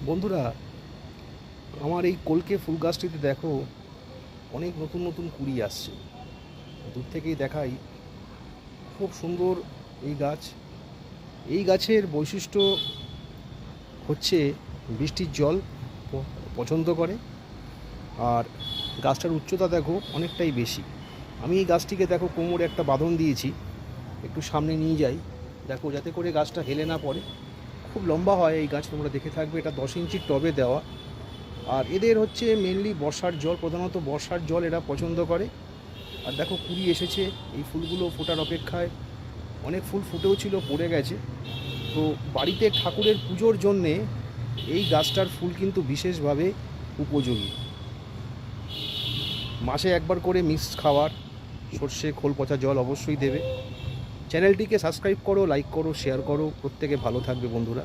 বন্ধুরা, আমার এই কলকে ফুল গাছটিতে দেখো অনেক নতুন নতুন কুঁড়ি আসছে। দূর থেকেই দেখাই, খুব সুন্দর এই গাছ। এই গাছের বৈশিষ্ট্য হচ্ছে বৃষ্টির জল পছন্দ করে, আর গাছটার উচ্চতা দেখো অনেকটাই বেশি। আমি এই গাছটিকে দেখো কোমরে একটা বাঁধন দিয়েছি, একটু সামনে নিয়ে যাই দেখো, যাতে করে গাছটা হেলে না পড়ে। খুব লম্বা হয় এই গাছ, তোমরা দেখে থাকবে। এটা 10 ইঞ্চির টবে দেওয়া। আর এদের হচ্ছে মেনলি বর্ষার জল, প্রধানত বর্ষার জল এরা পছন্দ করে। আর দেখো কুড়ি এসেছে, এই ফুলগুলো ফোটার অপেক্ষায়। অনেক ফুল ফুটেও ছিল, পড়ে গেছে। তো বাড়িতে ঠাকুরের পুজোর জন্যে এই গাছটার ফুল কিন্তু বিশেষভাবে উপযোগী। মাসে একবার করে মিক্স খাবার, সর্ষে খোল পচা জল অবশ্যই দেবে। চ্যানেলটিকে সাবস্ক্রাইব করো, লাইক করো, শেয়ার করো। প্রত্যেকে ভালো থাকবে বন্ধুরা।